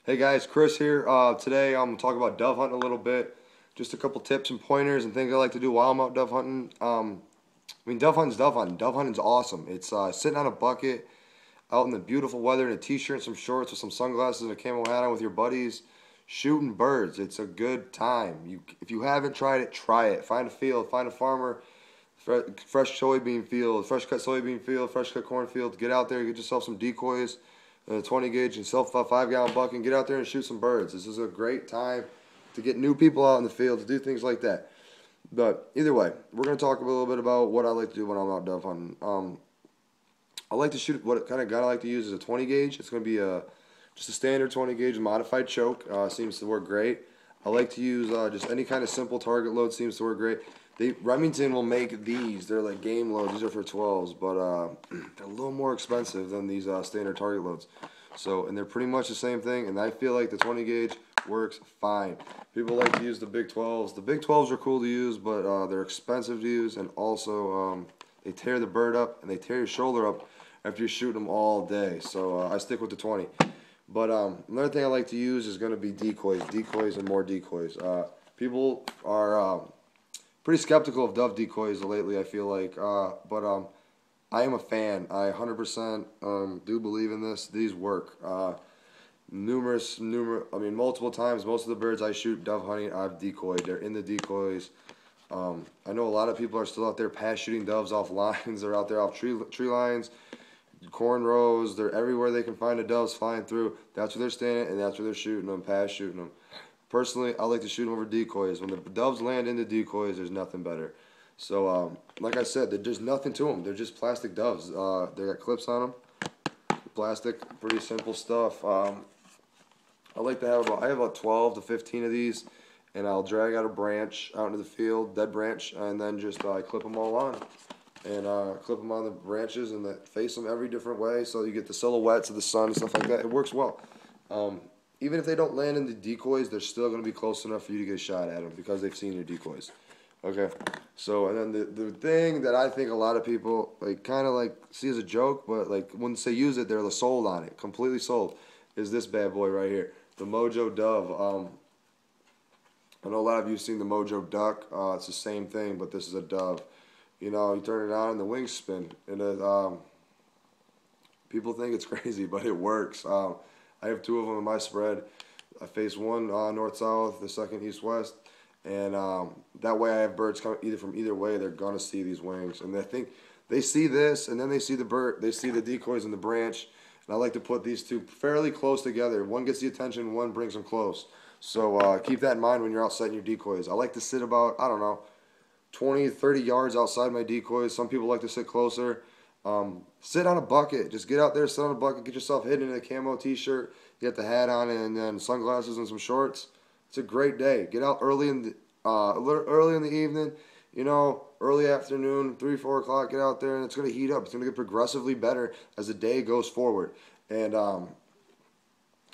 Hey guys, Chris here. Today I'm gonna talk about dove hunting a little bit. Just a couple tips and pointers and things I like to do while I'm out dove hunting. Dove hunting's dove hunting. Dove hunting's awesome. It's sitting on a bucket out in the beautiful weather in a t-shirt and some shorts with some sunglasses and a camo hat on with your buddies, shooting birds. It's a good time. If you haven't tried it, try it. Find a field, find a farmer, fresh soybean field, fresh cut soybean field, fresh cut corn field. Get out there, get yourself some decoys, a 20 gauge, and self a 5 gallon bucket, and get out there and shoot some birds. This is a great time to get new people out in the field to do things like that. But either way, we're going to talk a little bit about what I like to do when I'm out dove hunting. I like to shoot, what kind of gun I like to use is a 20 gauge. It's going to be just a standard 20 gauge modified choke. Seems to work great. I like to use just any kind of simple target load. Seems to work great. Remington will make these. They're like game loads. These are for 12s, but they're a little more expensive than these standard target loads. So, and they're pretty much the same thing. And I feel like the 20 gauge works fine. People like to use the big 12s. The big 12s are cool to use, but they're expensive to use, and also they tear the bird up and they tear your shoulder up after you're shooting them all day. So I stick with the 20. But another thing I like to use is going to be decoys and more decoys. People are pretty skeptical of dove decoys lately, I feel like. But I am a fan. I 100% do believe in this. These work. Multiple times, most of the birds I shoot dove hunting, I've decoyed. They're in the decoys. I know a lot of people are still out there pass shooting doves off lines. They're out there off tree lines, corn rows. They're everywhere they can find the doves flying through. That's where they're standing, and that's where they're shooting them, pass shooting them. Personally, I like to shoot them over decoys. When the doves land in the decoys, there's nothing better. So, like I said, there's nothing to them. They're just plastic doves. They got clips on them. Plastic, pretty simple stuff. I like to have I have about 12 to 15 of these, and I'll drag out a branch out into the field, dead branch, and then just clip them all on. And clip them on the branches and face them every different way so you get the silhouettes of the sun and stuff like that. It works well. Even if they don't land in the decoys, they're still going to be close enough for you to get a shot at them because they've seen your decoys. Okay, so and then the thing that I think a lot of people kind of see as a joke, but once they use it, they're sold on it, completely sold, is this bad boy right here, the Mojo Dove. I know a lot of you have seen the Mojo Duck. It's the same thing, but this is a dove. You know, you turn it on and the wings spin, and people think it's crazy, but it works. I have 2 of them in my spread. I face one north-south, the second east-west, and that way I have birds coming either from either way. They're gonna see these wings, and they see this, and then they see the bird. They see the decoys in the branch, and I like to put these 2 fairly close together. One gets the attention, one brings them close. So keep that in mind when you're out setting your decoys. I like to sit about, I don't know, 20, 30 yards outside my decoys. Some people like to sit closer. Sit on a bucket. Just get out there, sit on a bucket, get yourself hidden in a camo t-shirt, get the hat on, and then sunglasses and some shorts. It's a great day. Get out early a little early in the evening, you know, early afternoon, 3, 4 o'clock. Get out there, and it's going to heat up. It's going to get progressively better as the day goes forward. And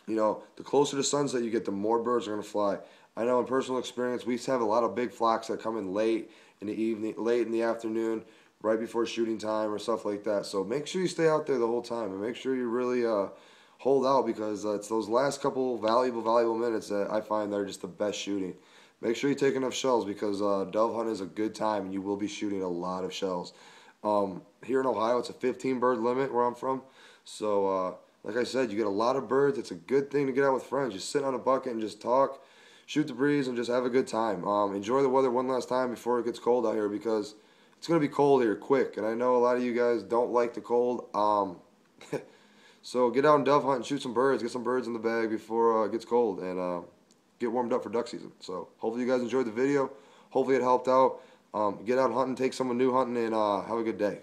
you know, the closer to sunset you get, the more birds are going to fly. I know in personal experience, we have a lot of big flocks that come in late in the evening, late in the afternoon, right before shooting time or stuff like that. So make sure you stay out there the whole time and make sure you really hold out, because it's those last couple valuable minutes that I find they're just the best shooting. Make sure you take enough shells, because dove hunt is a good time and you will be shooting a lot of shells. Here in Ohio, it's a 15 bird limit where I'm from. So like I said, you get a lot of birds. It's a good thing to get out with friends. Just sit on a bucket and just talk, shoot the breeze, and just have a good time. Enjoy the weather one last time before it gets cold out here, because it's going to be cold here quick. And I know a lot of you guys don't like the cold. So get out and dove hunt and shoot some birds. Get some birds in the bag before it gets cold, and get warmed up for duck season. So hopefully you guys enjoyed the video. Hopefully it helped out. Get out hunting, take someone new hunting, and have a good day.